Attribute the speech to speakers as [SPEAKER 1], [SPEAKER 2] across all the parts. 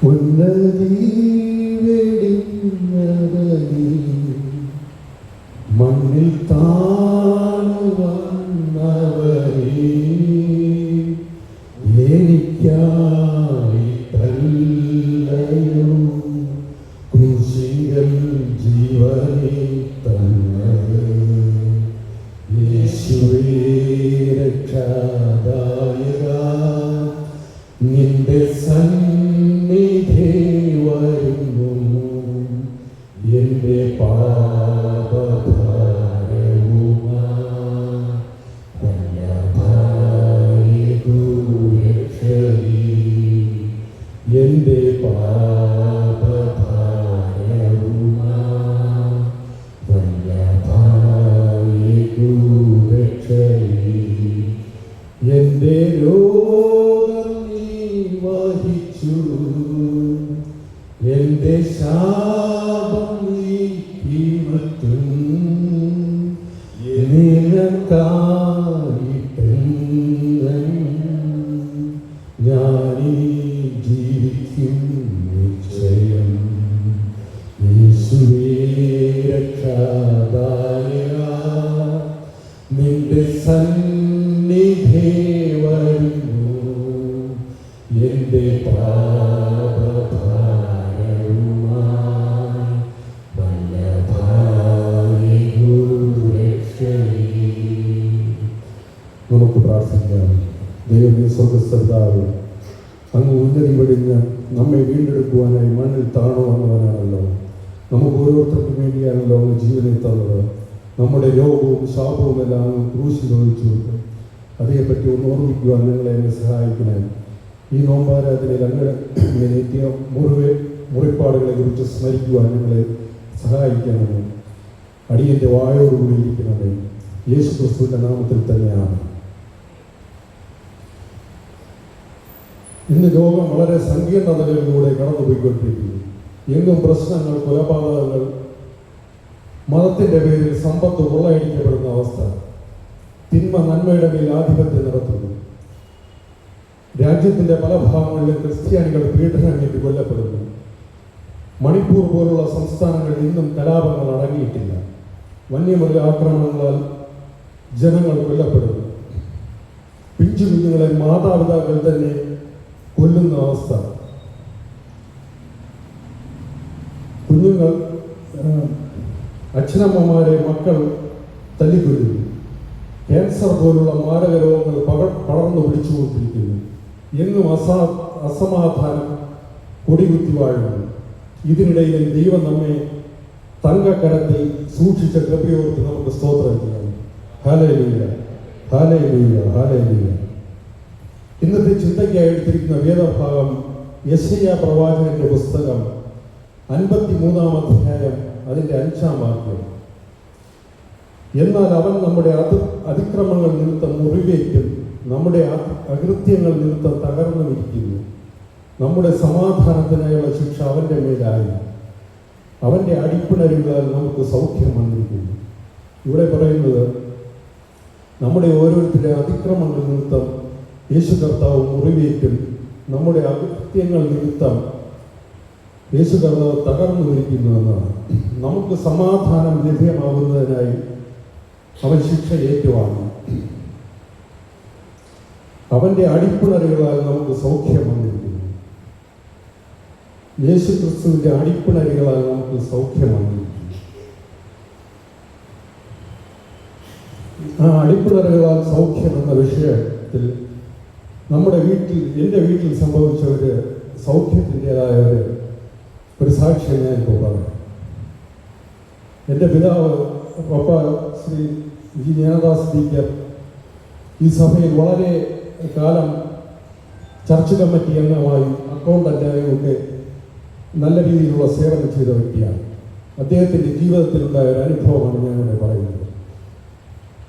[SPEAKER 1] ഉന്നതി വെടിഞ്ഞവനീ മണ്ണിൽ താണു വന്നവനീ എനിക്കായി തല്ലയോ ക്രൂശിങ്കൽ ജീവനെ തന്നത് യേശുവേ രക്ഷാദായക നിന്റെ സന്നിധി വരുന്നു എൻ്റെ എൻ്റെ എൻ്റെ രോഗം നീ വഹിച്ചു എൻ്റെ ശാപം നീ തീർത്തും ഞാനീ ജീവിക്കും നിശ്ചയം യേശുവേ രക്ഷാദായക നിന്റെ സന്നിധി വരുന്നു എൻ്റെ നമുക്ക് പ്രാർത്ഥിക്കാം. ദൈവമേ സ്വർഗ്ഗസ്ഥപിതാവേ, അങ്ങ് ഉന്നതി വെടിഞ്ഞ് നമ്മെ വീണ്ടെടുക്കുവാനായി മണ്ണിൽ താണു വന്നവനാണല്ലോ. നമുക്ക് ഓരോരുത്തർക്കും വേണ്ടിയാണല്ലോ അങ്ങ് ജീവനെ തന്നത്. നമ്മുടെ രോഗവും ശാപവും എല്ലാം അങ്ങ് ക്രൂശിൽ വഹിച്ചു. അതേപ്പറ്റി ഒന്ന് ഓർമ്മിക്കുവാൻ ഞങ്ങളെ എന്നെ സഹായിക്കണേ. ഈ നോമ്പാരാധനയിൽ അങ്ങ് എത്തിയ മുറിപ്പാടുകളെ കുറിച്ച് സ്മരിക്കുവാൻ ഞങ്ങളെ സഹായിക്കണമേ. അടിയൻ്റെ വായോടുകൂടി ഇരിക്കണമേ. യേശു ക്രിസ്തുവിൻ്റെ നാമത്തിൽ തന്നെയാണ്. ഇന്ന് ലോകം വളരെ സങ്കീർണതകളിലൂടെ കടന്നുപോയിക്കൊണ്ടിരിക്കുന്നു. എങ്ങും പ്രശ്നങ്ങൾ, കൊലപാതകങ്ങൾ, മതത്തിൻ്റെ പേരിൽ സമ്പത്ത് കൊള്ളയടിക്കപ്പെടുന്ന അവസ്ഥ, തിന്മ നന്മയുടെ മേൽ ആധിപത്യം നടത്തുന്നു. രാജ്യത്തിൻ്റെ പല ഭാഗങ്ങളിലും ക്രിസ്ത്യാനികൾ പീഡനമേറ്റ് കൊല്ലപ്പെടുന്നു. മണിപ്പൂർ പോലുള്ള സംസ്ഥാനങ്ങളിൽ ഇന്നും കലാപങ്ങൾ അടങ്ങിയിട്ടില്ല. വന്യമൃഗ ആക്രമണങ്ങളാൽ ജനങ്ങൾ കൊല്ലപ്പെടുന്നു. പിഞ്ചു കുഞ്ഞുങ്ങളെ മാതാപിതാക്കൾ തന്നെ കൊല്ലുന്ന അവസ്ഥ. കുഞ്ഞുങ്ങൾ അച്ഛനമ്മമാരെ മക്കൾ തല്ലിക്കൊല്ലുന്നു. ക്യാൻസർ പോലുള്ള മാരക രോഗങ്ങൾ പടർന്നു പിടിച്ചുകൊണ്ടിരിക്കുന്നു. എങ്ങും അസമാധാനം കൊടികുത്തി വാഴുന്നു. ഇതിനിടയിൽ ദൈവം നമ്മെ തങ്കക്കരത്തിൽ സൂക്ഷിച്ച കൃപയോർത്ത് നമുക്ക് സ്തോത്രം ചെയ്യാം. Hallelujah, hallelujah, hallelujah. ഇന്നത്തെ ചിന്തയ്ക്കായി എടുത്തിരിക്കുന്ന വേദഭാഗം യെശയ്യാ പ്രവാചകന്റെ പുസ്തകം 53-ാം അധ്യായം അതിൻ്റെ 5-ാം വാക്യം. എന്നാൽ അവൻ നമ്മുടെ അതിക്രമങ്ങൾ നിമിത്തം മുറിവേറ്റും നമ്മുടെ അകൃത്യങ്ങൾ നിമിത്തം തകർന്നുമിരിക്കുന്നു. നമ്മുടെ സമാധാനത്തിനായുള്ള ശിക്ഷ അവൻ്റെ മേലായി, അവൻ്റെ അടിപ്പിണരുകളാൽ നമുക്ക് സൗഖ്യം വന്നിരിക്കുന്നു. ഇവിടെ പറയുന്നത് നമ്മുടെ ഓരോരുത്തരുടെ അതിക്രമങ്ങൾ നിമിത്തം യേശു കർത്താവ് മുറിവേറ്റും നമ്മുടെ അകൃത്യങ്ങൾ നിമിത്തം യേശു കർത്താവ് തകർന്നു വരിക്കുന്നുവെന്നാണ്. നമുക്ക് സമാധാനം ലഭ്യമാകുന്നതിനായി അവൻ ശിക്ഷ ഏറ്റുവാങ്ങി. അവൻ്റെ അടിപ്പിണരുകളാൽ നമുക്ക് സൗഖ്യം വന്നിരിക്കുന്നു. യേശു ക്രിസ്തുവിൻ്റെ അടിപ്പിണരുകളാൽ നമുക്ക് സൗഖ്യം വന്നിരിക്കുന്നു. ആ അടിപ്പിണരുകളാൽ സൗഖ്യം എന്ന വിഷയത്തിൽ നമ്മുടെ എൻ്റെ വീട്ടിൽ സംഭവിച്ച ഒരു സൗഖ്യത്തിൻ്റെതായ ഒരു സാക്ഷ്യം ഞാൻ ഇപ്പോൾ പറയാം. എൻ്റെ പിതാവ് പപ്പ ശ്രീ ജി ജ്ഞാനദാസ് ടീച്ചർ ഈ സഭയിൽ വളരെ കാലം ചർച്ച് കമ്മിറ്റി അംഗമായി അക്കൗണ്ടൻ്റായും ഒക്കെ നല്ല രീതിയിലുള്ള സേവനം ചെയ്ത വ്യക്തിയാണ്. അദ്ദേഹത്തിൻ്റെ ജീവിതത്തിലുണ്ടായ ഒരു അനുഭവമാണ് ഞാനിവിടെ പറയുന്നത്.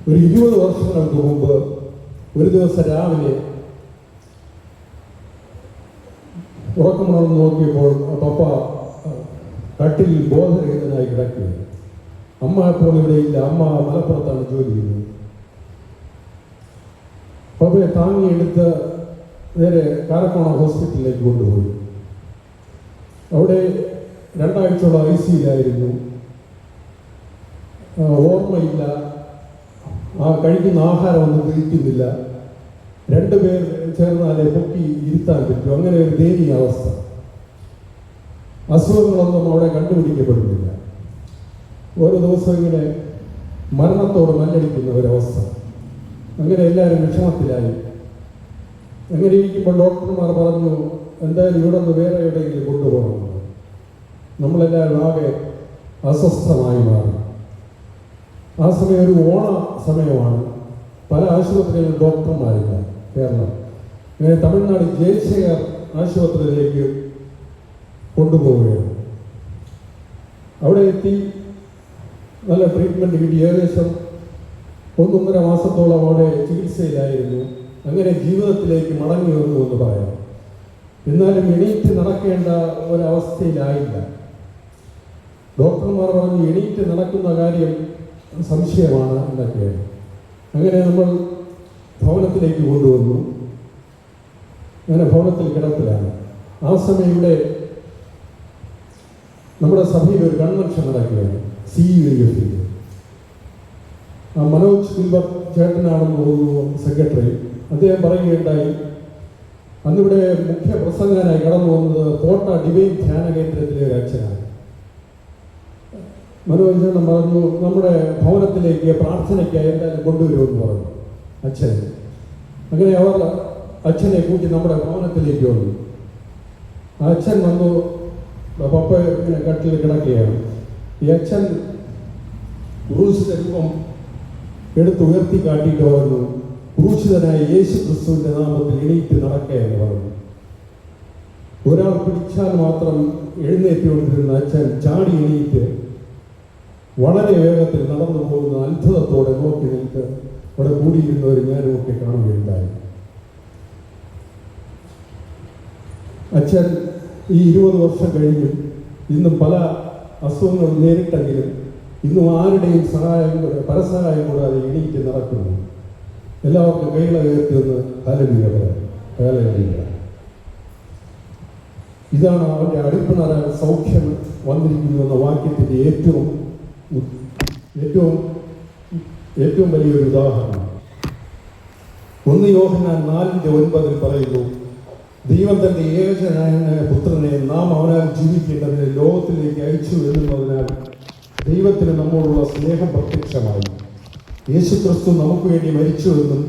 [SPEAKER 1] ഒരു 20 വർഷങ്ങൾക്ക് മുമ്പ് ഒരു ദിവസം രാവിലെ ഉറക്കമുണർന്ന് നോക്കിയപ്പോൾ പപ്പ കട്ടിലിൽ ബോധരഹിതനായി കിടക്കുകയാണ്. അമ്മ അപ്പോൾ ഇവിടെ ഇല്ല. അമ്മ മലപ്പുറത്താണ് ജോലി ചെയ്യുന്നത്. പപ്പയെ താങ്ങിയെടുത്ത് നേരെ കാരക്കോണ ഹോസ്പിറ്റലിലേക്ക് കൊണ്ടുപോയി. അവിടെ 2 ആഴ്ചയോളം ICUലായിരുന്നു. ഓർമ്മയില്ല, കഴിക്കുന്ന ആഹാരമൊന്നും കഴിക്കുന്നില്ല. 2 പേർ ചേർന്നാലേ പൊക്കി ഇരുത്താൻ പറ്റും. അങ്ങനെ ഒരു ദയനീയ അവസ്ഥ. അസുഖങ്ങളൊന്നും അവിടെ കണ്ടുപിടിക്കപ്പെടുന്നില്ല. ഓരോ ദിവസം ഇങ്ങനെ മരണത്തോട് മല്ലടിക്കുന്ന ഒരവസ്ഥ. അങ്ങനെ എല്ലാവരും വിഷമത്തിലായി. അങ്ങനെ ഇരിക്കുമ്പോൾ ഡോക്ടർമാർ പറഞ്ഞു, എന്തായാലും ഇവിടെ നിന്ന് വേറെ എവിടെയെങ്കിലും കൊണ്ടുപോകണം. നമ്മളെല്ലാവരും ആകെ അസ്വസ്ഥമായി മാറി. ആ സമയം ഒരു ഓണ സമയമാണ്. പല ആശുപത്രികളിലും ഡോക്ടർമാരില്ല. കേരളം ഇങ്ങനെ തമിഴ്നാട് ജയശേഖർ ആശുപത്രിയിലേക്ക് കൊണ്ടുപോവുകയാണ്. അവിടെ എത്തി നല്ല ട്രീറ്റ്മെൻറ്റ് കിട്ടി. ഏകദേശം 1.5 മാസത്തോളം അവിടെ ചികിത്സയിലായിരുന്നു. അങ്ങനെ ജീവിതത്തിലേക്ക് മടങ്ങി വന്നു എന്ന് പറയാം. എന്നാലും എണീറ്റ് നടക്കേണ്ട ഒരവസ്ഥയിലായില്ല. ഡോക്ടർമാർ പറഞ്ഞു എണീറ്റ് നടക്കുന്ന കാര്യം സംശയമാണ് എന്നൊക്കെയാണ്. അങ്ങനെ നമ്മൾ ഭവനത്തിലേക്ക് കൊണ്ടുവന്നു. അങ്ങനെ ഭവനത്തിൽ കിടപ്പിലാണ്. ആ സമയം ഇവിടെ നമ്മുടെ സഭയിൽ ഒരു കൺവെൻഷൻ നടക്കുകയാണ്. CUF. മനോജ് ഗിൽബർട്ട് ചേട്ടനാണെന്ന് തോന്നുന്നു സെക്രട്ടറി. അദ്ദേഹം പറയുകയുണ്ടായി, അന്നിവിടെ മുഖ്യ പ്രസംഗനായി കടന്നു വന്നത് കോട്ട ഡിവൈൻ ധ്യാന കേന്ദ്രത്തിലെ ഒരു അച്ഛനാണ്. മനോജ് ചേട്ടൻ പറഞ്ഞു, നമ്മുടെ ഭവനത്തിലേക്ക് പ്രാർത്ഥനയ്ക്കായി എന്തായാലും കൊണ്ടുവരുമെന്ന് പറഞ്ഞു അച്ഛനെ. അങ്ങനെ അവർ അച്ഛനെ കൂട്ടി നമ്മുടെ ഭവനത്തിലേക്ക് വന്നു. ആ അച്ഛൻ വന്നു. പപ്പ ഇങ്ങനെ കട്ടിൽ കിടക്കുകയാണ്. ഈ അച്ഛൻ ക്രൂശിത രൂപം എടുത്ത് ഉയർത്തി കാട്ടിയിട്ട് പറഞ്ഞു, ക്രൂശിതനായ യേശു ക്രിസ്തുവിൻ്റെ നാമത്തിൽ എണീറ്റ് നടക്കുക എന്ന് പറഞ്ഞു. ഒരാൾ പിടിച്ചാൽ മാത്രം എഴുന്നേറ്റുകൊണ്ടിരുന്ന അച്ഛൻ ചാടി എണീറ്റ് വളരെ വേഗത്തിൽ നടന്നു പോകുന്ന അത്ഭുതത്തോടെ നോക്കി നിൽക്ക് അവിടെ കൂടിയിരുന്നവർ ഞാനുമൊക്കെ കാണുകയുണ്ടായി. അച്ഛൻ ഈ 20 വർഷം കഴിഞ്ഞു ഇന്നും പല അസുഖങ്ങൾ നേരിട്ടെങ്കിലും ഇന്നും ആരുടെയും പരസഹായം കൂടാതെ എണീറ്റ് നടക്കുന്നു. എല്ലാവർക്കും കൈകളെ ഉയർത്തി ഒന്ന് ഹല്ലേലൂയ പറയാം. ഹല്ലേലൂയ. ഇതാണ് അവൻ്റെ അടിപ്പിണറ സൗഖ്യം വന്നിരിക്കുന്നു എന്ന വാക്യത്തിൻ്റെ ഏറ്റവും വലിയൊരു ഉദാഹരണം. 1 യോഹന്നാൻ 4:9 പറയുന്നു, ദൈവം തന്റെ ഏകജനായ പുത്രനെ നാം അവനാൽ ജീവിക്കേണ്ടതിന് ലോകത്തിലേക്ക് അയച്ചു എന്നുള്ളതിനാൽ ദൈവത്തിന് നമ്മോടുള്ള സ്നേഹം പ്രത്യക്ഷമായി. യേശുക്രിസ്തു നമുക്ക് വേണ്ടി മരിച്ചുവെന്നും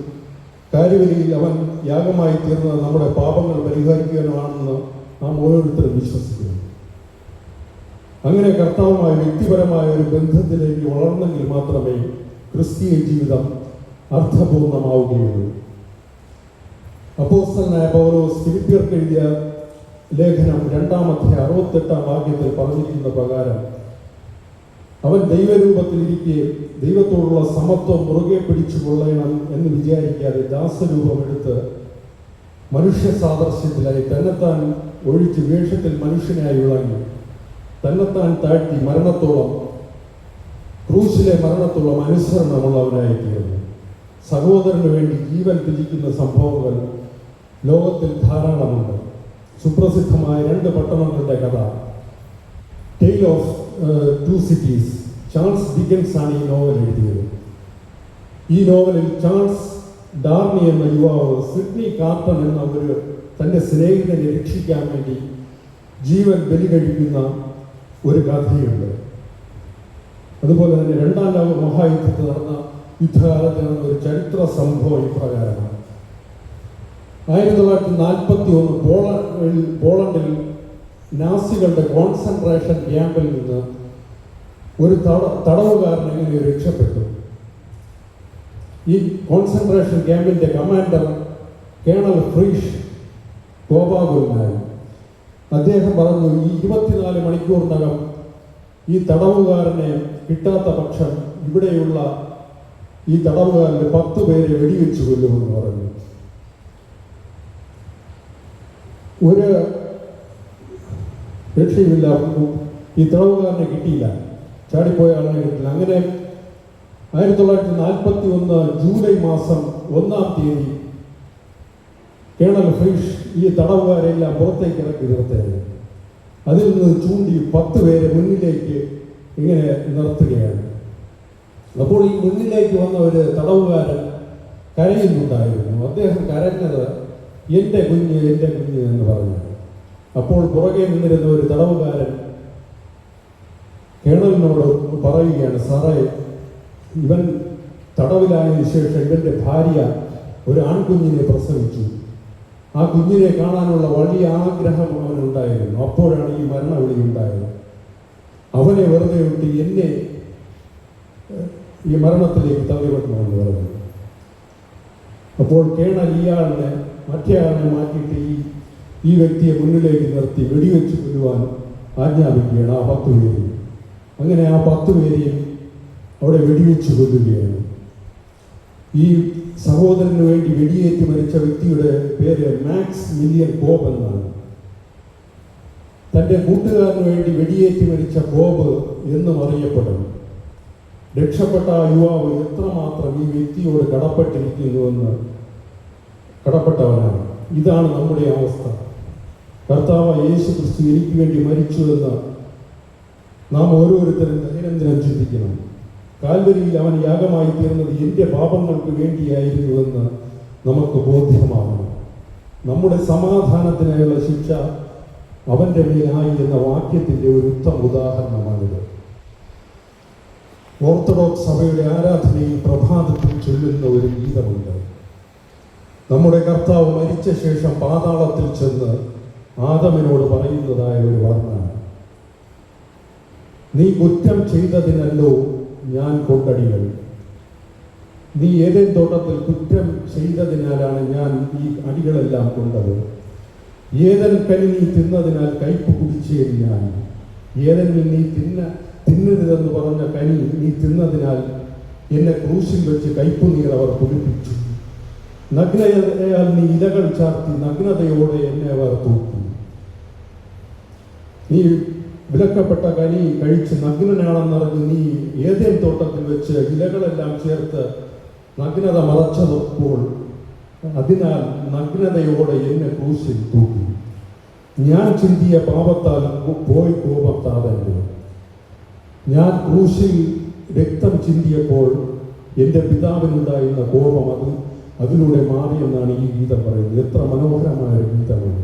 [SPEAKER 1] കാര്യവലിയിൽ അവൻ യാഗമായി തീർന്നത് നമ്മുടെ പാപങ്ങൾ പരിഹരിക്കാനുമാണെന്ന് നാം ഓരോരുത്തരും വിശ്വസിക്കുന്നു. അങ്ങനെ കർത്താവുമായി വ്യക്തിപരമായ ഒരു ബന്ധത്തിലേക്ക് വളർന്നെങ്കിൽ മാത്രമേ ക്രിസ്തീയ ജീവിതം അർത്ഥപൂർണമാവുകയുള്ളൂ. അപ്പോസ്തലനായ പൗലോസ് ഫിലിപ്പിയർക്ക് എഴുതിയ ലേഖനം 2-ാം വാക്യത്തിൽ പറഞ്ഞിരിക്കുന്ന പ്രകാരം അവൻ ദൈവരൂപത്തിലിരിക്കെ ദൈവത്തോടുള്ള സമത്വം മുറുകെ പിടിച്ചു കൊള്ളണം എന്ന് വിചാരിക്കാതെ ദാസരൂപമെടുത്ത് മനുഷ്യ സാദൃശ്യത്തിലായി തന്നെത്താൻ ഒഴിച്ച് വേഷത്തിൽ മനുഷ്യനായി വിളങ്ങി തന്നെത്താൻ താഴ്ത്തി ക്രൂശിലെ മരണത്തോളം അനുസരണമുള്ളവനായി തീർന്നു. സഹോദരന് വേണ്ടി ജീവൻ ത്യജിക്കുന്ന സംഭവങ്ങൾ ലോകത്തിൽ ധാരാളമുണ്ട്. സുപ്രസിദ്ധമായ 2 പട്ടണങ്ങളുടെ കഥ, tale of 2 cities. Charles Dickens ആണ് ഈ നോവൽ എഴുതിയത്. ഈ നോവലിൽ ചാൾസ് ഡാർണി എന്ന യുവാവ് സിഡ്നി കാർട്ടൺ എന്ന തൻ്റെ സ്നേഹിതനെ രക്ഷിക്കാൻ വേണ്ടി ജീവൻ ബലി കഴിക്കുന്ന ഒരു കഥയുണ്ട്. അതുപോലെ തന്നെ 2ാം ലോക മഹായുദ്ധത്തിൽ നടന്ന യുദ്ധകാലത്ത് നടന്ന ഒരു ചരിത്ര സംഭവം ഇപ്രകാരമാണ്. 1941 പോളണ്ടിൽ നാസികളുടെ കോൺസെൻട്രേഷൻ ക്യാമ്പിൽ നിന്ന് ഒരു തടവുകാരൻ എങ്ങനെ രക്ഷപ്പെട്ടു. ഈ കോൺസെൻട്രേഷൻ ക്യാമ്പിൻ്റെ കമാൻഡർ കേണൽ ഫ്രീഷ് കോപാകുലനായി. അദ്ദേഹം പറഞ്ഞു, ഈ 24 മണിക്കൂറിനകം ഈ തടവുകാരനെ കിട്ടാത്ത പക്ഷം ഇവിടെയുള്ള ഈ തടവുകാരൻ്റെ 10 പേരെ വെടിവെച്ച് കൊല്ലുമെന്ന് പറഞ്ഞു. ഒരു രക്ഷയുമില്ല. ഈ തടവുകാരനെ കിട്ടിയില്ല, ചാടിപ്പോയ ആളിനെ കിട്ടില്ല. അങ്ങനെ 1941 ജൂലൈ മാസം 1-ാം തീയതി കേണൽ ഫ്രീഷ് ഈ തടവുകാരെല്ലാം പുറത്തേക്ക് ഇറക്കി നിർത്തിയത്. അതിൽ നിന്ന് ചൂണ്ടി 10 പേരെ മുന്നിലേക്ക് ഇങ്ങനെ നിർത്തുകയാണ്. അപ്പോൾ ഈ മുന്നിലേക്ക് വന്ന ഒരു തടവുകാരൻ കരയുന്നുണ്ടായിരുന്നു. അദ്ദേഹം കരഞ്ഞത് എൻ്റെ കുഞ്ഞ് എന്ന് പറഞ്ഞു. അപ്പോൾ പുറകെ നിന്നിരുന്ന ഒരു തടവുകാരൻ കേണലിനോട് പറയുകയാണ്, സാറേ, ഇവൻ തടവിലായതിനു ശേഷം ഇവൻ്റെ ഭാര്യ ഒരു ആൺകുഞ്ഞിനെ പ്രസവിച്ചു. ആ കുഞ്ഞിനെ കാണാനുള്ള വലിയ ആഗ്രഹം അവനുണ്ടായിരുന്നു. അപ്പോഴാണ് ഈ മരണവിളി ഉണ്ടായത്. അവനെ വെറുതെ വിട്ട് എന്നെ ഈ മരണത്തിലേക്ക് തള്ളിവിടണമെന്ന് പറഞ്ഞു. അപ്പോൾ കേണൽ ഇയാളിനെ മറ്റേയാളിനെ മാറ്റിയിട്ട് ഈ വ്യക്തിയെ മുന്നിലേക്ക് നിർത്തി വെടിവെച്ച് കൊല്ലുവാൻ ആജ്ഞാപിക്കുകയാണ് ആ 10 പേരെയും. അങ്ങനെ ആ 10 പേരെയും അവിടെ വെടിവെച്ച് കൊല്ലുകയാണ്. ഈ സഹോദരന് വേണ്ടി വെടിയേറ്റ് മരിച്ച വ്യക്തിയുടെ പേര് മാക്സ് മില്യൻ ബോബ് എന്നാണ്. തൻ്റെ കൂട്ടുകാരന് വേണ്ടി വെടിയേറ്റ് മരിച്ച ബോബ് എന്നും അറിയപ്പെടും. രക്ഷപ്പെട്ട ആ യുവാവ് എത്രമാത്രം ഈ വ്യക്തിയോട് കടപ്പെട്ടവനാണ്. ഇതാണ് നമ്മുടെ അവസ്ഥ. കർത്താവ് യേശു ക്രിസ്തു എനിക്ക് വേണ്ടി മരിച്ചു എന്ന് നാം ഓരോരുത്തരും ദൈനംദിനം ചിന്തിക്കണം. കാൽവരിയിൽ അവൻ യാഗമായി തീർന്നത് എൻ്റെ പാപങ്ങൾക്ക് വേണ്ടിയായിരുന്നുവെന്ന് നമുക്ക് ബോധ്യമാകണം. നമ്മുടെ സമാധാനത്തിനായുള്ള ശിക്ഷ അവൻ്റെ മേലായി എന്ന വാക്യത്തിൻ്റെ ഒരു ഉത്തമ ഉദാഹരണമാണിത്. ഓർത്തഡോക്സ് സഭയുടെ ആരാധനയിൽ പ്രഭാതത്തിൽ ചൊല്ലുന്ന ഒരു ഗീതമുണ്ട്. നമ്മുടെ കർത്താവ് മരിച്ച ശേഷം പാതാളത്തിൽ ചെന്ന് ആദമിനോട് പറയുന്നതായ ഒരു വർണ്ണന. നീ കുറ്റം ചെയ്തതിനല്ലോ ഞാൻ കൊണ്ടടികൾ. നീ ഏതേൻ തോട്ടത്തിൽ കുറ്റം ചെയ്തതിനാലാണ് ഞാൻ ഈ അടികളെല്ലാം കൊണ്ടത്. ഏതൻ കനി നീ തിന്നതിനാൽ കയ്പ് കുടിച്ചേ ഞാൻ. ഏതെങ്കിലും നീ തിന്നരുതെന്ന് പറഞ്ഞ കനി നീ തിന്നതിനാൽ എന്നെ ക്രൂശിൽ വെച്ച് കയ്പുനീർ അവർ കുടിപ്പിച്ചു. നഗ്നതയാൽ നീ ഇലകൾ ചാർത്തി നഗ്നതയോടെ എന്നെ അവർ തൂക്കി. നീ വിലക്കപ്പെട്ട കനി കഴിച്ച് നഗ്നനാണെന്നറിഞ്ഞ് നീ ഏതേൻ തോട്ടത്തിൽ വെച്ച് ഇലകളെല്ലാം ചേർത്ത് നഗ്നത മറച്ചപ്പോൾ അതിനാൽ നഗ്നതയോടെ എന്നെ ക്രൂശിൽ തൂക്കി. ഞാൻ ചിന്തിയ പാപത്താൽ പോയി കോപത്താതല്ലോ. ഞാൻ ക്രൂശിൽ രക്തം ചിന്തിയപ്പോൾ എൻ്റെ പിതാവിനുണ്ടായിരുന്ന കോപം അതിലൂടെ മാറിയെന്നാണ് ഈ ഗീതം പറയുന്നത്. എത്ര മനോഹരമായ ഒരു ഗീതമാണ്.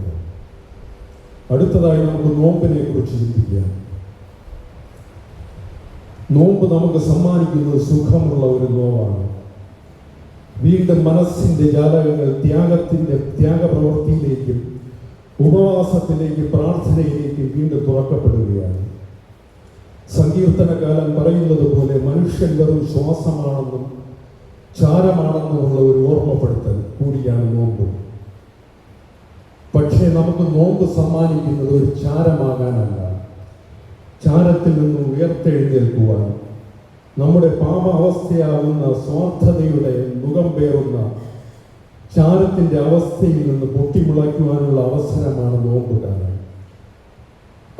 [SPEAKER 1] അടുത്തതായി നമുക്ക് നോമ്പിനെ കുറിച്ച് ചിന്തിക്കാം. നോമ്പ് നമുക്ക് സമ്മാനിക്കുന്നത് സുഖമുള്ള ഒരു നോവാണ്. വീണ്ടും മനസ്സിൻ്റെ ജാലകങ്ങൾ ത്യാഗപ്രവൃത്തിയിലേക്കും ഉപവാസത്തിലേക്കും പ്രാർത്ഥനയിലേക്കും വീണ്ടും തുറക്കപ്പെടുകയാണ്. സങ്കീർത്തനകാലൻ പറയുന്നത് പോലെ മനുഷ്യൻ വെറും ശ്വാസമാണെന്നും ചാരമാണെന്നുമുള്ള ഒരു ഓർമ്മപ്പെടുത്തൽ കൂടിയാണ് നോമ്പ്. പക്ഷേ നമുക്ക് നോമ്പ് സമ്മാനിക്കുന്നത് ഒരു ചാരമാകാനല്ല, ചാരത്തിൽ നിന്നും ഉയർത്തെഴുന്നേൽക്കുവാൻ, നമ്മുടെ പാപാവസ്ഥയാകുന്ന സ്വാർത്ഥതയുടെ മുഖം പേറുന്ന ചാരത്തിൻ്റെ അവസ്ഥയിൽ നിന്ന് പൊട്ടിമുളയ്ക്കുവാനുള്ള അവസരമാണ് നോമ്പ് കാലം.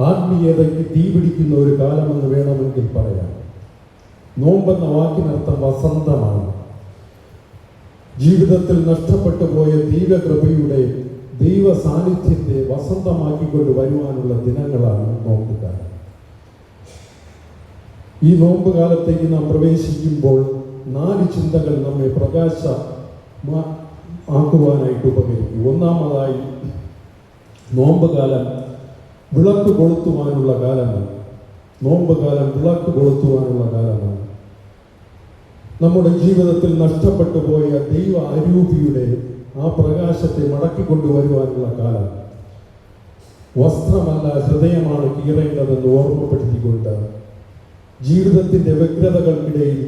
[SPEAKER 1] ആത്മീയതയ്ക്ക് തീപിടിക്കുന്ന ഒരു കാലമെന്ന് വേണമെങ്കിൽ പറയാം. നോമ്പെന്ന വാക്കിനർത്ഥം വസന്തമാണ്. ജീവിതത്തിൽ നഷ്ടപ്പെട്ടു പോയ ദൈവകൃപയുടെ ദൈവ സാന്നിധ്യത്തെ വസന്തമാക്കിക്കൊണ്ട് വരുവാനുള്ള ദിനങ്ങളാണ് നോമ്പ് കാലം. ഈ നോമ്പ് കാലത്തേക്ക് നാം പ്രവേശിക്കുമ്പോൾ 4 ചിന്തകൾ നമ്മെ ആക്കുവാനായിട്ട് ഉപകരിക്കും. ഒന്നാമതായി, നോമ്പ് കാലം വിളക്ക് കൊളുത്തുവാനുള്ള കാലമാണ്. നോമ്പ് കാലം വിളക്ക് കൊളുത്തുവാനുള്ള കാലമാണ്. നമ്മുടെ ജീവിതത്തിൽ നഷ്ടപ്പെട്ടു പോയ ദൈവ അരൂപിയുടെ ആ പ്രകാശത്തെ മടക്കിക്കൊണ്ടുവരുവാനുള്ള കാലം. വസ്ത്രമല്ല ഹൃദയമാണ് കീറേണ്ടതെന്ന് ഓർമ്മപ്പെടുത്തിക്കൊണ്ട് ജീവിതത്തിൻ്റെ വ്യഗ്രതകൾക്കിടയിൽ,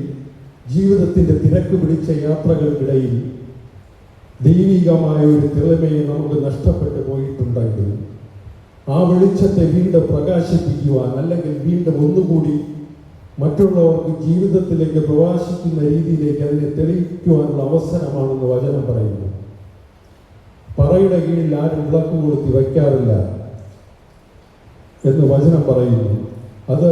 [SPEAKER 1] ജീവിതത്തിൻ്റെ തിരക്ക് പിടിച്ച യാത്രകൾക്കിടയിൽ ദൈവികമായ ഒരു തിളമയെ നമുക്ക് നഷ്ടപ്പെട്ടു പോയിട്ടുണ്ടെങ്കിൽ ആ വെളിച്ചത്തെ വീണ്ടും പ്രകാശിപ്പിക്കുവാൻ, അല്ലെങ്കിൽ വീണ്ടും ഒന്നുകൂടി മറ്റുള്ളവർക്ക് ജീവിതത്തിലേക്ക് പ്രവാസിക്കുന്ന രീതിയിലേക്ക് അതിനെ തെളിയിക്കുവാനുള്ള അവസരമാണെന്ന് വചനം പറയുന്നു. പറയുടെ കീഴിൽ ആരും വിളക്ക് കൊളുത്തി വയ്ക്കാറില്ല എന്ന് വചനം പറയുന്നു. അത്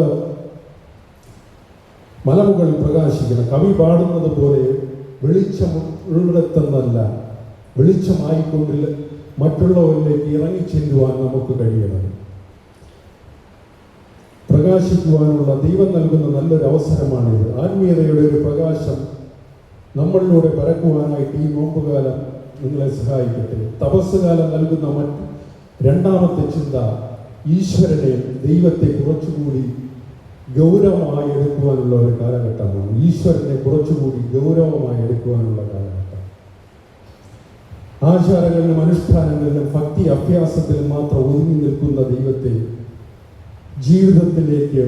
[SPEAKER 1] മലമുകളിൽ പ്രകാശിക്കണം. കവി പാടുന്നത് പോലെ വെളിച്ചം ഉള്ളിടത്തെന്നല്ല, വെളിച്ചമായിക്കൊണ്ടില്ല മറ്റുള്ളവരിലേക്ക് ഇറങ്ങിച്ചെല്ലുവാൻ നമുക്ക് കഴിയണം. പ്രകാശിക്കുവാനുള്ള ദൈവം നൽകുന്ന നല്ലൊരു അവസരമാണിത്. ആത്മീയതയുടെ ഒരു പ്രകാശം നമ്മളിലൂടെ പരക്കുവാനായിട്ട് ഈ നോമ്പുകാലം നിങ്ങളെ സഹായിക്കട്ടെ. തപസ്സുകാലം നൽകുന്ന രണ്ടാമത്തെ ചിന്ത ഈശ്വരനെ, ദൈവത്തെ കുറച്ചുകൂടി ഗൗരവമായി എടുക്കുവാനുള്ള ഒരു കാലഘട്ടമാണ്. ഈശ്വരനെ കുറച്ചുകൂടി ഗൗരവമായി എടുക്കുവാനുള്ള കാലഘട്ടം. ആചാരങ്ങളിലും അനുഷ്ഠാനങ്ങളിലും ഭക്തി അഭ്യാസത്തിലും മാത്രം ഒതുങ്ങി നിൽക്കുന്ന ദൈവത്തെ ജീവിതത്തിലേക്ക്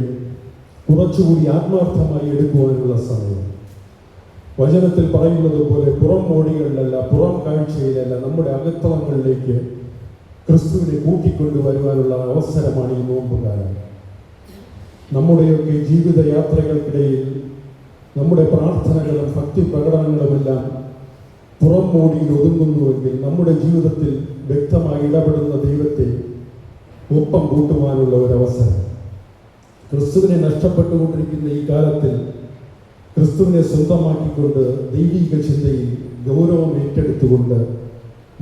[SPEAKER 1] കുറച്ചുകൂടി ആത്മാർത്ഥമായി എടുക്കുവാനുള്ള സമയം. വചനത്തിൽ പറയുന്നത് പോലെ പുറം മോടികളിലല്ല, പുറം കാഴ്ചയിലല്ല, നമ്മുടെ അകത്തളങ്ങളിലേക്ക് ക്രിസ്തുവിനെ കൂട്ടിക്കൊണ്ടുവരുവാനുള്ള അവസരമാണ് ഈ നോമ്പുകാലം. നമ്മുടെയൊക്കെ ജീവിതയാത്രകൾക്കിടയിൽ നമ്മുടെ പ്രാർത്ഥനകളും ഭക്തി പ്രകടനങ്ങളുമെല്ലാം പുറം മോടിയിൽ ഒതുങ്ങുന്നുവെങ്കിൽ നമ്മുടെ ജീവിതത്തിൽ വ്യക്തമായി ഇടപെടുന്ന ദൈവത്തെ ഒപ്പം കൂട്ടുവാനുള്ള ഒരവസരം. ക്രിസ്തുവിനെ നഷ്ടപ്പെട്ടുകൊണ്ടിരിക്കുന്ന ഈ കാലത്തിൽ ക്രിസ്തുവിനെ സ്വന്തമാക്കിക്കൊണ്ട് ദൈവിക ചിന്തയിൽ ഗൗരവം ഏറ്റെടുത്തുകൊണ്ട്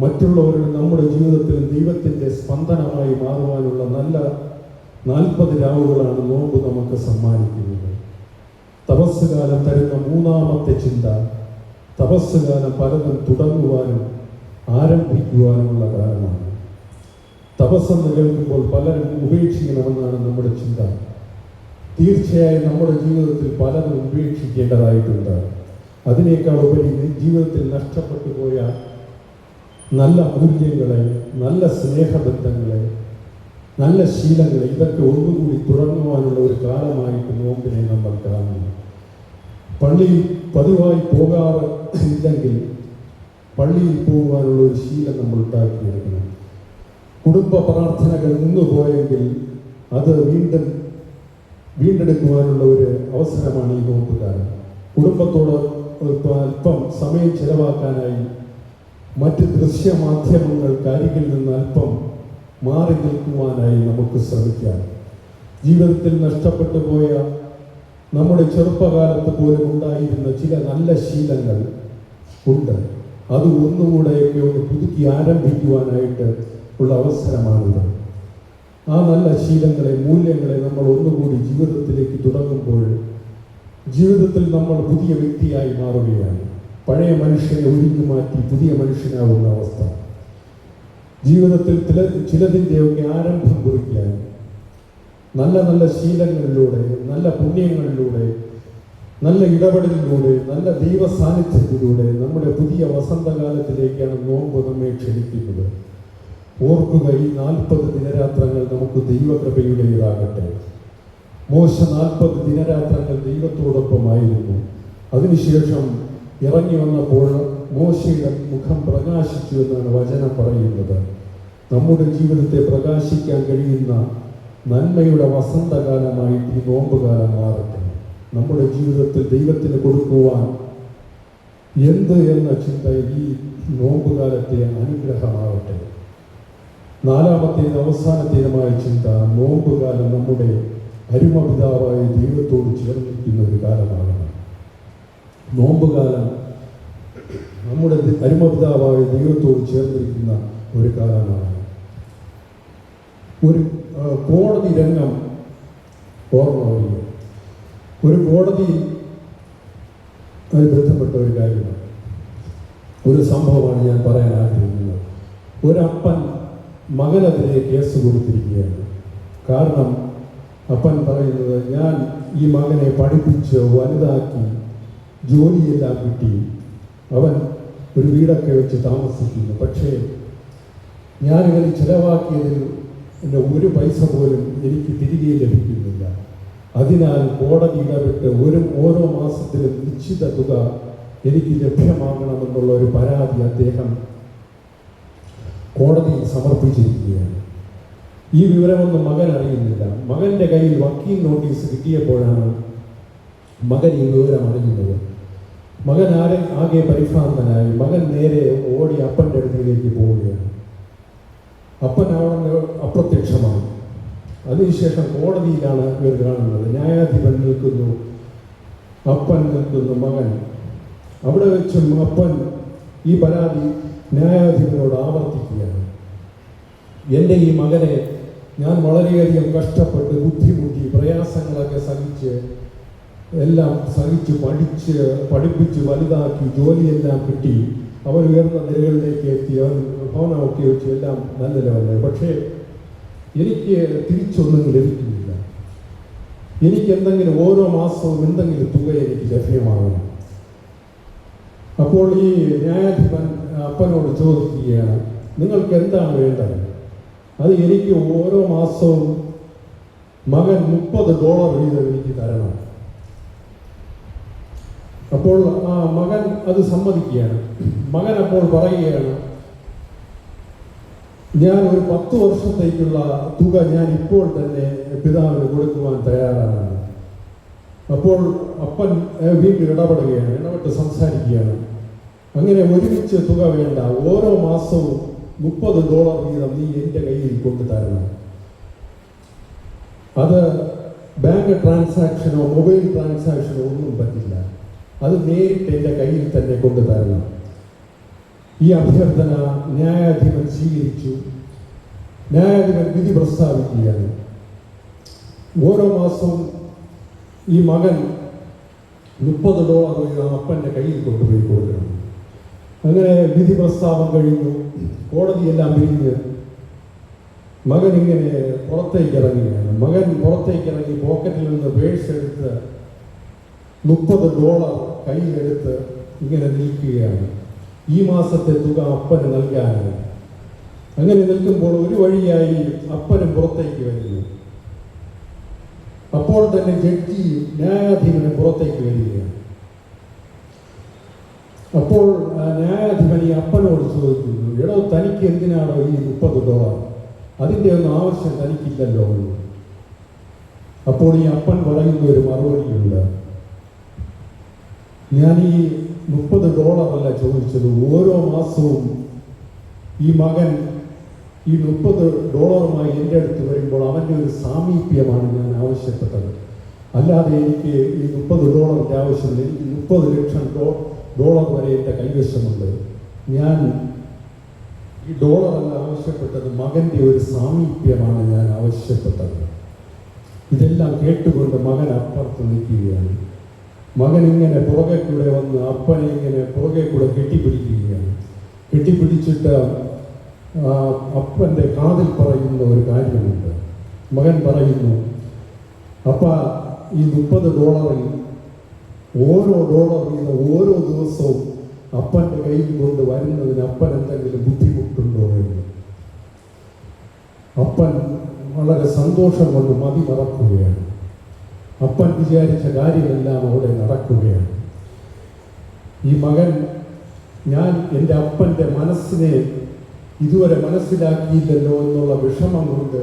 [SPEAKER 1] മറ്റുള്ളവരുടെ നമ്മുടെ ജീവിതത്തിൽ ദൈവത്തിൻ്റെ സ്പന്ദനമായി മാറുവാനുള്ള നല്ല 40 രാവുകളാണ് നോമ്പ് നമുക്ക് സമ്മാനിക്കുന്നത്. തപസ്സുകാലം തരുന്ന മൂന്നാമത്തെ ചിന്ത, തപസ്സുകാലം പലതും തുടങ്ങുവാനും ആരംഭിക്കുവാനുമുള്ള കാലമാണ്. തപസ്സെന്ന് കേൾക്കുമ്പോൾ പലരും ഉപേക്ഷിക്കണമെന്നാണ് നമ്മുടെ ചിന്ത. തീർച്ചയായും നമ്മുടെ ജീവിതത്തിൽ പലതും ഉപേക്ഷിക്കേണ്ടതായിട്ടുണ്ട്. അതിനേക്കാൾ ഉപരി ജീവിതത്തിൽ നഷ്ടപ്പെട്ടു പോയ നല്ല മൂല്യങ്ങളെ, നല്ല സ്നേഹബന്ധങ്ങളെ, നല്ല ശീലങ്ങളെ, ഇതൊക്കെ ഒന്നുകൂടി തുടങ്ങുവാനുള്ള ഒരു കാലമായിട്ട് നോമ്പിനെ നമ്മൾ കാണുന്നു. പള്ളിയിൽ പതിവായി പോകാറ് ഇല്ലെങ്കിൽ പള്ളിയിൽ പോകുവാനുള്ള ഒരു ശീലം നമ്മൾ ഉണ്ടാക്കിയെടുക്കണം. കുടുംബ പ്രാർത്ഥനകൾ നിന്നുപോയെങ്കിൽ അത് വീണ്ടെടുക്കുവാനുള്ള ഒരു അവസരമാണ് ഈ നോമ്പുകാലം. കുടുംബത്തോട് അല്പം സമയം ചെലവാക്കാനായി മറ്റ് ദൃശ്യമാധ്യമങ്ങൾക്കരികിൽ നിന്ന് അല്പം മാറി നിൽക്കുവാനായി നമുക്ക് ശ്രമിക്കാം. ജീവിതത്തിൽ നഷ്ടപ്പെട്ടു പോയ നമ്മുടെ ചെറുപ്പകാലത്ത് പോലും ഉണ്ടായിരുന്ന ചില നല്ല ശീലങ്ങൾ ഉണ്ട്. അത് ഒന്നുകൂടെയൊക്കെ ഒന്ന് പുതുക്കി ആരംഭിക്കുവാനായിട്ട് ഉള്ള അവസരമാണിത്. ആ നല്ല ശീലങ്ങളെ, മൂല്യങ്ങളെ നമ്മൾ ഒന്നുകൂടി ജീവിതത്തിലേക്ക് തുടങ്ങുമ്പോൾ ജീവിതത്തിൽ നമ്മൾ പുതിയ വ്യക്തിയായി മാറുകയാണ്. പഴയ മനുഷ്യനെ ഒഴിഞ്ഞു മാറ്റി പുതിയ മനുഷ്യനാവുന്ന അവസ്ഥ. ജീവിതത്തിൽ ചിലതിൻ്റെയൊക്കെ ആരംഭം കുറിക്കാൻ നല്ല നല്ല ശീലങ്ങളിലൂടെ, നല്ല പുണ്യങ്ങളിലൂടെ, നല്ല ഇടപെടലിലൂടെ, നല്ല ദൈവ സാന്നിധ്യത്തിലൂടെ നമ്മുടെ പുതിയ വസന്തകാലത്തിലേക്കാണ് നോമ്പ് നമ്മെ ക്ഷണിക്കുന്നത്. ഓർക്കുക, ഈ 40 ദിനരാത്രങ്ങൾ നമുക്ക് ദൈവകൃപയുടേതാകട്ടെ. മോശ 40 ദിനരാത്രങ്ങൾ ദൈവത്തോടൊപ്പമായിരുന്നു. അതിനുശേഷം ഇറങ്ങി വന്നപ്പോൾ മോശയുടെ മുഖം പ്രകാശിച്ചു എന്നാണ് വചനം പറയുന്നത്. നമ്മുടെ ജീവിതത്തെ പ്രകാശിക്കാൻ കഴിയുന്ന നന്മയുടെ വസന്തകാലമായിട്ട് ഈ നോമ്പുകാലം മാറട്ടെ. നമ്മുടെ ജീവിതത്തിൽ ദൈവത്തിന് കൊടുക്കുവാൻ എന്ത് എന്ന ചിന്ത ഈ നോമ്പുകാലത്തെ അനുഗ്രഹമാവട്ടെ. നാലാമത്തേത്, അവസാനത്തേതുമായ ചിന്ത, നോമ്പുകാലം നമ്മുടെ അരുമപിതാവായ ദൈവത്തോട് ചേർന്നിരിക്കുന്ന ഒരു കാലമാകണം. നോമ്പുകാലം നമ്മുടെ അരുമപിതാവായ ദൈവത്തോട് ചേർന്നിരിക്കുന്ന ഒരു കാലമാണ്. ഒരു കോടതി രംഗം ഓർമ്മ വരിക. ഒരു കോടതിയിൽ അത് ബന്ധപ്പെട്ട ഒരു കാര്യമാണ്, ഒരു സംഭവമാണ് ഞാൻ പറയാൻ ആഗ്രഹിക്കുന്നത്. ഒരപ്പൻ മകനെതിരെ കേസ് കൊടുത്തിരിക്കുകയാണ്. കാരണം അപ്പൻ പറയുന്നത്, ഞാൻ ഈ മകനെ പഠിപ്പിച്ച് വലുതാക്കി ജോലിയെല്ലാം കിട്ടി, അവൻ ഒരു വീടൊക്കെ വെച്ച് താമസിക്കുന്നു, പക്ഷേ ഞാനിവന് ചിലവാക്കിയതിൽ എൻ്റെ ഒരു പൈസ പോലും എനിക്ക് തിരികെ ലഭിക്കുന്നില്ല. അതിനാൽ കോടതി ഇടപെട്ട് ഓരോ മാസത്തിലും നിശ്ചിത തുക എനിക്ക് ലഭ്യമാകണമെന്നുള്ള ഒരു പരാതി അദ്ദേഹം കോടതിയിൽ സമർപ്പിച്ചിരിക്കുകയാണ്. ഈ വിവരമൊന്നും മകൻ അറിയുന്നില്ല. മകൻ്റെ കയ്യിൽ വക്കീൽ നോട്ടീസ് കിട്ടിയപ്പോഴാണ് മകൻ ഈ വിവരം അറിയുന്നത്. മകൻ ആകെ പരിഭ്രാന്തനായി. മകൻ നേരെ ഓടി അപ്പൻ്റെ അടുത്തേക്ക് പോവുകയാണ്. അപ്പൻ അവിടെ അപ്രത്യക്ഷമായി. അതിനുശേഷം കോടതിയിലാണ് ഇവർ കാണുന്നത്. ന്യായാധിപൻ നിൽക്കുന്നു, അപ്പൻ നിൽക്കുന്നു, മകൻ. അവിടെ വെച്ചും അപ്പൻ ഈ പരാതി ന്യായാധിപനോട് ആവർത്തിക്കുകയാണ്. എൻ്റെ ഈ മകനെ ഞാൻ വളരെയധികം കഷ്ടപ്പെട്ട് ബുദ്ധിമുട്ടി പ്രയാസങ്ങളൊക്കെ സഹിച്ച് എല്ലാം സഹിച്ച് പഠിപ്പിച്ച് വലുതാക്കി ജോലിയെല്ലാം കിട്ടി അവർ ഉയർന്ന നിലകളിലേക്ക് എത്തി അവൻ ഭവനമൊക്കെ വെച്ച് എല്ലാം നല്ല ലെവലിൽ. പക്ഷേ എനിക്ക് തിരിച്ചൊന്നും ലഭിക്കുന്നില്ല. എനിക്ക് എന്തെങ്കിലും ഓരോ മാസവും എന്തെങ്കിലും തുക എനിക്ക് ലഭ്യമാകണം. അപ്പോൾ ഈ ന്യായാധിപൻ അപ്പനോട് ചോദിക്കുകയാണ്, നിങ്ങൾക്ക് എന്താണ് വേണ്ടത്? അത് എനിക്ക് ഓരോ മാസവും മകൻ $30 വീതം എനിക്ക് തരണം. അപ്പോൾ ആ മകൻ അത് സമ്മതിക്കുകയാണ്. മകൻ അപ്പോൾ പറയുകയാണ്, ഞാൻ ഒരു 10 വർഷത്തേക്കുള്ള തുക ഞാൻ ഇപ്പോൾ തന്നെ പിതാവിന് കൊടുക്കുവാൻ തയ്യാറാണ്. അപ്പോൾ അപ്പൻ വീണ്ടും ഇടപെട്ട് സംസാരിക്കുകയാണ്, അങ്ങനെ ഒരുമിച്ച് തുക വേണ്ട, ഓരോ മാസവും $30 വീതം നീ എൻ്റെ കയ്യിൽ കൊണ്ടു തരണം. അത് ബാങ്ക് ട്രാൻസാക്ഷനോ മൊബൈൽ ട്രാൻസാക്ഷനോ ഒന്നും പറ്റില്ല, അത് നേരിട്ട് എൻ്റെ കയ്യിൽ തന്നെ കൊണ്ടു തരണം. ഈ അഭ്യർത്ഥന ന്യായാധിപൻ സ്വീകരിച്ചു. ന്യായാധിപൻ വിധി പ്രസ്താവിക്കുകയാണ്. ഓരോ മാസവും ഈ മകൻ $30 അപ്പൻ്റെ കയ്യിൽ കൊണ്ടുപോയി കൊടുക്കണം. അങ്ങനെ വിധി പ്രസ്താവം കഴിഞ്ഞു. കോടതിയെല്ലാം പിരിഞ്ഞ് മകൻ ഇങ്ങനെ പുറത്തേക്ക് ഇറങ്ങുകയാണ്. മകൻ പുറത്തേക്ക് ഇറങ്ങി പോക്കറ്റിൽ നിന്ന് പേഴ്സ് എടുത്ത് $30 കയ്യിലെടുത്ത് ഇങ്ങനെ നിൽക്കുകയാണ്. ഈ മാസത്തെ തുക അപ്പന് നൽകാനാണ്. അങ്ങനെ നിൽക്കുമ്പോൾ ഒരു വഴിയായി അപ്പനും പുറത്തേക്ക് വരുന്നു. അപ്പോൾ തന്നെ ജഡ്ജി ന്യായാധിപന് പുറത്തേക്ക് വരികയാണ്. അപ്പോൾ ന്യായാധിപൻ ഈ അപ്പനോട് ചോദിക്കുന്നു, എടോ തനിക്ക് എന്തിനാണോ ഈ $30? അതിൻ്റെ ഒന്നും ആവശ്യം തനിക്കില്ലല്ലോ. അപ്പോൾ ഈ അപ്പൻ പറയുന്ന ഒരു മറുപടിയുണ്ട്, ഞാൻ ഈ $30 അല്ല ചോദിച്ചത്, ഓരോ മാസവും ഈ മകൻ ഈ $30 എൻ്റെ അടുത്ത് വരുമ്പോൾ അവൻ്റെ ഒരു സാമീപ്യമാണ് ഞാൻ ആവശ്യപ്പെട്ടത്. അല്ലാതെ എനിക്ക് ഈ $30 ആവശ്യമില്ല. എനിക്ക് $30 ലക്ഷം വരെ എൻ്റെ കൈവശമുണ്ട്. ഞാൻ ഈ ഡോളറല്ല ആവശ്യപ്പെട്ടത്, മകൻ്റെ ഒരു സാമീപ്യമാണ് ഞാൻ ആവശ്യപ്പെട്ടത്. ഇതെല്ലാം കേട്ടുകൊണ്ട് മകൻ അപ്പുറത്ത് നിൽക്കുകയാണ്. മകൻ ഇങ്ങനെ പുറകെ കൂടെ വന്ന് അപ്പനെ ഇങ്ങനെ പുറകെ കൂടെ കെട്ടിപ്പിടിക്കുകയാണ്. കെട്ടിപ്പിടിച്ചിട്ട് അപ്പൻ്റെ കാതിൽ പറയുന്ന ഒരു കാര്യമുണ്ട്. മകൻ പറയുന്നു, അപ്പ ഈ $30 ഓരോ ഡോളർ വീതം ഓരോ ദിവസവും അപ്പൻ്റെ കയ്യിൽ കൊണ്ട് വരുന്നതിന് അപ്പൻ എന്തെങ്കിലും ബുദ്ധിമുട്ടുണ്ടോ എന്ന്. അപ്പൻ വളരെ സന്തോഷം കൊണ്ട് മതി മറക്കുകയാണ്. അപ്പൻ വിചാരിച്ച കാര്യമെല്ലാം അവിടെ നടക്കുകയാണ്. ഈ മകൻ, ഞാൻ എൻ്റെ അപ്പൻ്റെ മനസ്സിനെ ഇതുവരെ മനസ്സിലാക്കിയില്ലല്ലോ എന്നുള്ള വിഷമം കൊണ്ട്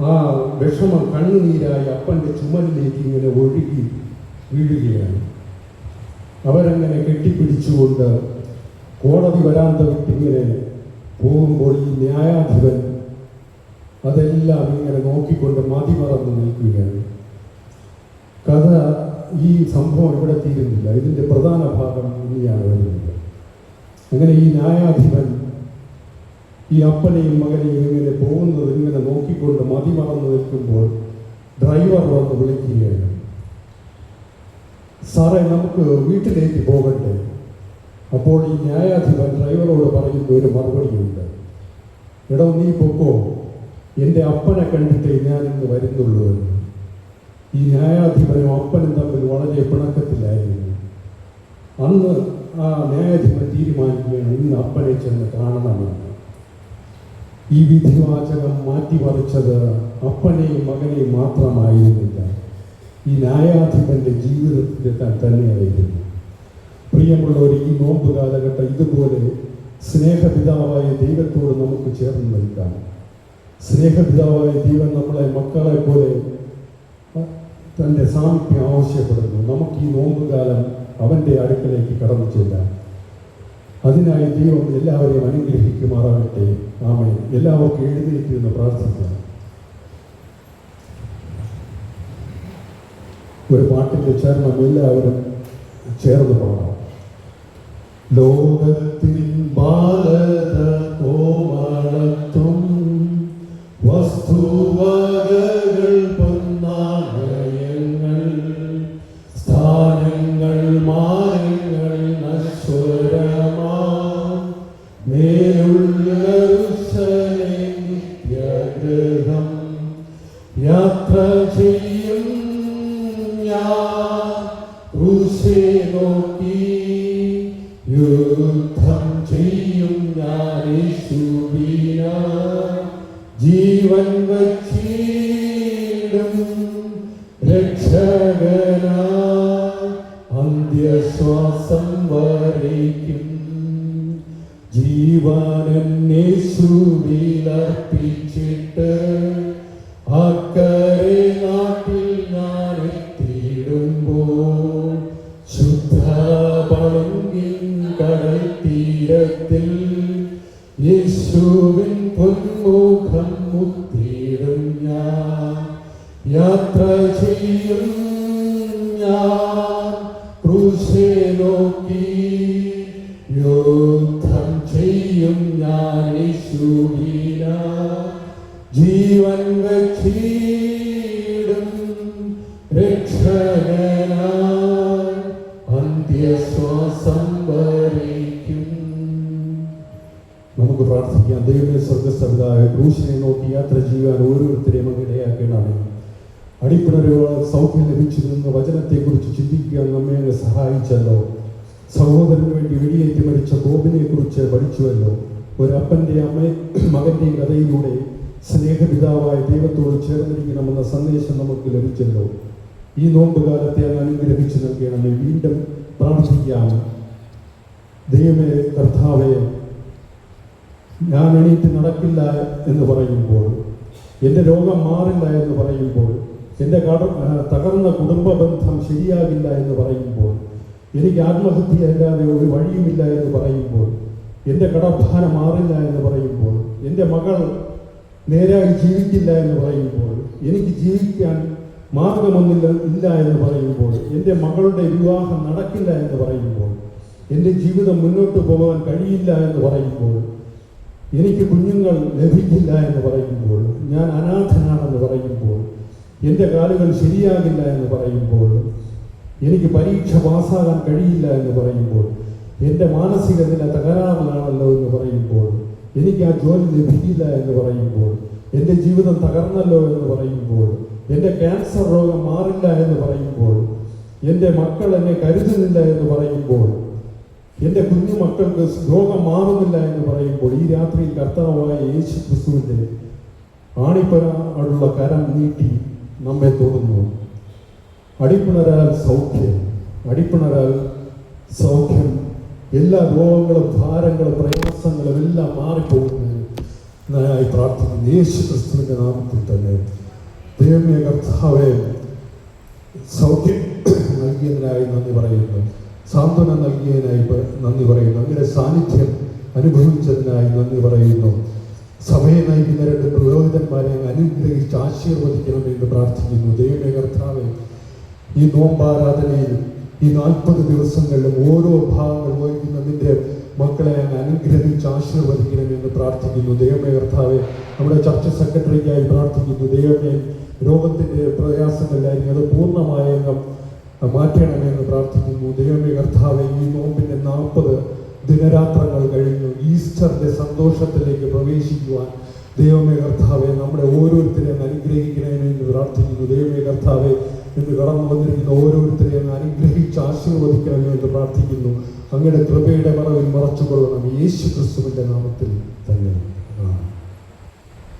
[SPEAKER 1] ആ വിഷമം കണ്ണുനീരായി അപ്പൻ്റെ ചുമലിലേക്ക് ഇങ്ങനെ ഒഴുകി വീഴുകയാണ്. അവരങ്ങനെ കെട്ടിപ്പിടിച്ചുകൊണ്ട് കോടതി വരാന്ത വിട്ടിങ്ങനെ പോകുമ്പോൾ ഈ ന്യായാധിപൻ അതെല്ലാം ഇങ്ങനെ നോക്കിക്കൊണ്ട് മതിമറന്ന് നിൽക്കുകയാണ്. കഥ, ഈ സംഭവം ഇവിടെ തീരുന്നില്ല. ഇതിൻ്റെ പ്രധാന ഭാഗം ഇനിയാണ് വരുന്നത്. അങ്ങനെ ഈ ന്യായാധിപൻ ഈ അപ്പനെയും മകനെയും ഇങ്ങനെ പോകുന്നത് ഇങ്ങനെ നോക്കിക്കൊണ്ട് മതിമറന്ന് നിൽക്കുമ്പോൾ ഡ്രൈവർ വന്ന് വിളിക്കുകയാണ്, സാറേ നമുക്ക് വീട്ടിലേക്ക് പോകട്ടെ. അപ്പോൾ ഈ ന്യായാധിപൻ ഡ്രൈവറോട് പറയുന്ന ഒരു മറുപടിയുണ്ട്, എടോ നീ പൊക്കോ, എൻ്റെ അപ്പനെ കണ്ടിട്ടേ ഞാൻ ഇന്ന് വരുന്നുള്ളൂ എന്ന്. ഈ ന്യായാധിപനും അപ്പനും തമ്മിൽ വളരെ പിണക്കത്തിലായിരുന്നു. അന്ന് ആ ന്യായാധിപൻ തീരുമാനിക്കുകയാണ്, ഇന്ന് അപ്പനെ ചെന്ന് കാണണമെന്ന്. ഈ വിധിവാചകം മാറ്റിമറിച്ചത് അപ്പനെയും മകനെയും മാത്രമായിരുന്നില്ല, ഈ ന്യായാധിപന്റെ ജീവിതത്തിൽ തന്നെയായിരുന്നു. പ്രിയമുള്ളവർ, ഈ നോമ്പ് കാലഘട്ടം ഇതുപോലെ സ്നേഹപിതാവായ ദൈവത്തോട് നമുക്ക് ചേർന്ന് നിൽക്കാം. സ്നേഹപിതാവായ ദൈവം നമ്മളെ മക്കളെ പോലെ തൻ്റെ സാമീപ്യം ആവശ്യപ്പെടുന്നു. നമുക്ക് ഈ നോമ്പ് കാലം അവൻ്റെ അടുക്കലേക്ക് കടന്നു ചെല്ലാം. അതിനായി ദൈവം എല്ലാവരെയും അനുഗ്രഹിക്കുമാറാകട്ടെ. ആമേൻ. എല്ലാവർക്കും എഴുന്നേറ്റ് പ്രാർത്ഥിക്കാം. ഒരു പാട്ടിൻ്റെ ചരണം എല്ലാവരും ചേർന്ന് പാടാം. ലോകത്തിൻ ബാലത കോമളത്വം വസ്തുവകകൾ പൊന്നാ ജീവൻ വച്ചിടും രക്ഷകനാ അന്ത്യശ്വാസം വരയ്ക്കും ജീവനെന്നേശുവിലർപ്പിച്ചിട്ട് അക്കരെ നാട്ടിൽ ഞാൻ എത്തിയിടുമ്പോൾ ശുദ്ധ പളുങ്കിൻ കടൽ തീരത്തിൽ യേശുവിൻ പൊന്മുഖം മുത്തിയിടും ഞാൻ യാത്ര ചെയ്യും ഞാൻ ക്രൂശെ നോക്കി യുദ്ധം ചെയ്യും ഞാൻ യേശുവിന ജീവൻ വച്ചിടും രക്ഷകനായി അന്ത്യശ്വാസം വരയ്ക്കും. നമുക്ക് പ്രാർത്ഥിക്കാം. ദൈവമേ സ്വർഗസ്ഥപിതാവേ, ക്രൂശിനെ നോക്കി യാത്ര ചെയ്യാൻ ഓരോരുത്തരെയും ഇടയാക്കണമേ. അടിപ്പിണരുകൾ സൗഖ്യം ലഭിച്ചിരുന്ന വചനത്തെക്കുറിച്ച് ചിന്തിക്കാൻ നമ്മെ അങ്ങ് സഹായിച്ചല്ലോ. സഹോദരന് വേണ്ടി വെടിയേറ്റ് മരിച്ച ബോബിനെ കുറിച്ച് പഠിച്ചുവല്ലോ. ഒരപ്പൻ്റെ മകൻ്റെയും കഥയിലൂടെ സ്നേഹപിതാവായ ദൈവത്തോട് ചേർന്നിരിക്കണമെന്ന സന്ദേശം നമുക്ക് ലഭിച്ചല്ലോ. ഈ നോമ്പുകാലത്തെ അങ്ങ് അനുഗ്രഹിച്ചു നൽകണമേ. വീണ്ടും പ്രാർത്ഥിക്കാം. ദൈവമേ കർത്താവേ, ഞാൻ എണീറ്റ് നടക്കില്ല എന്ന് പറയുമ്പോൾ, എൻ്റെ രോഗം മാറില്ല എന്ന് പറയുമ്പോൾ, എൻ്റെ തകർന്ന കുടുംബ ബന്ധം ശരിയാകില്ല എന്ന് പറയുമ്പോൾ, എനിക്ക് ആത്മഹത്യ അല്ലാതെ ഒരു വഴിയുമില്ല എന്ന് പറയുമ്പോൾ, എൻ്റെ കടഭാരം മാറില്ല എന്ന് പറയുമ്പോൾ, എൻ്റെ മകൾ നേരായി ജീവിക്കില്ല എന്ന് പറയുമ്പോൾ, എനിക്ക് ജീവിക്കാൻ മാർഗമൊന്നില്ല എന്ന് പറയുമ്പോൾ, എൻ്റെ മകളുടെ വിവാഹം നടക്കില്ല എന്ന് പറയുമ്പോൾ, എൻ്റെ ജീവിതം മുന്നോട്ട് പോകാൻ കഴിയില്ല എന്ന് പറയുമ്പോൾ, എനിക്ക് കുഞ്ഞുങ്ങൾ ലഭിക്കില്ല എന്ന് പറയുമ്പോൾ, ഞാൻ അനാഥനാണെന്ന് പറയുമ്പോൾ, എൻ്റെ കാലുകൾ ശരിയാകില്ല എന്ന് പറയുമ്പോൾ, എനിക്ക് പരീക്ഷ പാസ്സാകാൻ കഴിയില്ല എന്ന് പറയുമ്പോൾ, എൻ്റെ മാനസിക നില തകരാറിലാണല്ലോ എന്ന് പറയുമ്പോൾ, എനിക്ക് ആ ജോലി ലഭിക്കില്ല എന്ന് പറയുമ്പോൾ, എൻ്റെ ജീവിതം തകർന്നല്ലോ എന്ന് പറയുമ്പോൾ, എൻ്റെ ക്യാൻസർ രോഗം മാറില്ല എന്ന് പറയുമ്പോൾ, എൻ്റെ മക്കൾ എന്നെ കരുതുന്നില്ല എന്ന് പറയുമ്പോൾ, എൻ്റെ കുഞ്ഞു മക്കൾക്ക് രോഗം മാറുന്നില്ല എന്ന് പറയുമ്പോൾ, ഈ രാത്രിയിൽ കർത്താവായ യേശു ക്രിസ്തുവിൻ്റെ ആണിപ്പനുള്ള കരം നീട്ടി നമ്മെ തൊടുന്നു. അടിപ്പിണരാൽ സൗഖ്യം, അടിപ്പിണരാൽ സൗഖ്യം. എല്ലാ രോഗങ്ങളും ഭാരങ്ങളും പ്രയാസങ്ങളും എല്ലാം മാറിപ്പോകുന്നതിനായി പ്രാർത്ഥിക്കുന്നു യേശു ക്രിസ്തുവിൻ്റെ നാമത്തിൽ തന്നെ. ദൈവമേ കർത്താവേ, സൗഖ്യം നൽകിയതിനായി നന്ദി പറയുന്നു. സാന്ത്വനം നൽകിയതിനായി നന്ദി പറയുന്നു. അങ്ങനെ സാന്നിധ്യം അനുഭവിച്ചതിനായി നന്ദി പറയുന്നു. സഭയെ നയിക്കുന്ന രണ്ട് പുരോഹിതന്മാരെ അനുഗ്രഹിച്ച് ആശീർവദിക്കണമെന്ന് പ്രാർത്ഥിക്കുന്നു. ദൈവമേ കർത്താവേ, ഈ നോമ്പാരാധനയിൽ ഈ 40 ദിവസങ്ങളിലും ഓരോ ഭാഗങ്ങൾ വഹിക്കുന്ന നിന്റെ മക്കളെ അങ്ങ് അനുഗ്രഹിച്ച് ആശീർവദിക്കണമെന്ന് പ്രാർത്ഥിക്കുന്നു. ദൈവമേ കർത്താവേ, നമ്മുടെ ചർച്ച സെക്രട്ടറിക്കായി പ്രാർത്ഥിക്കുന്നു. ദൈവമേ, രോഗത്തിൻ്റെ പ്രയാസങ്ങളിലായിരിക്കും അത് പൂർണ്ണമായ മാറ്റണമെന്ന് പ്രാർത്ഥിക്കുന്നു. ദൈവമേ കർത്താവേ, ഈ നോമ്പിൻ്റെ 40 ദിനരാത്രങ്ങൾ കഴിഞ്ഞു ഈസ്റ്ററിൻ്റെ സന്തോഷത്തിലേക്ക് പ്രവേശിക്കുവാൻ ദൈവമേ കർത്താവെ നമ്മുടെ ഓരോരുത്തരെയും അനുഗ്രഹിക്കണമെന്ന് പ്രാർത്ഥിക്കുന്നു. ദൈവമേ കർത്താവെ, ഇന്ന് കടന്നു വന്നിരിക്കുന്ന ഓരോരുത്തരെയും അനുഗ്രഹിച്ച് ആശീർവദിക്കണമെന്ന് പ്രാർത്ഥിക്കുന്നു. അങ്ങയുടെ കൃപയുടെ മറവിൽ മറച്ചുകൊള്ളണം യേശു ക്രിസ്തുവിൻ്റെ നാമത്തിൽ.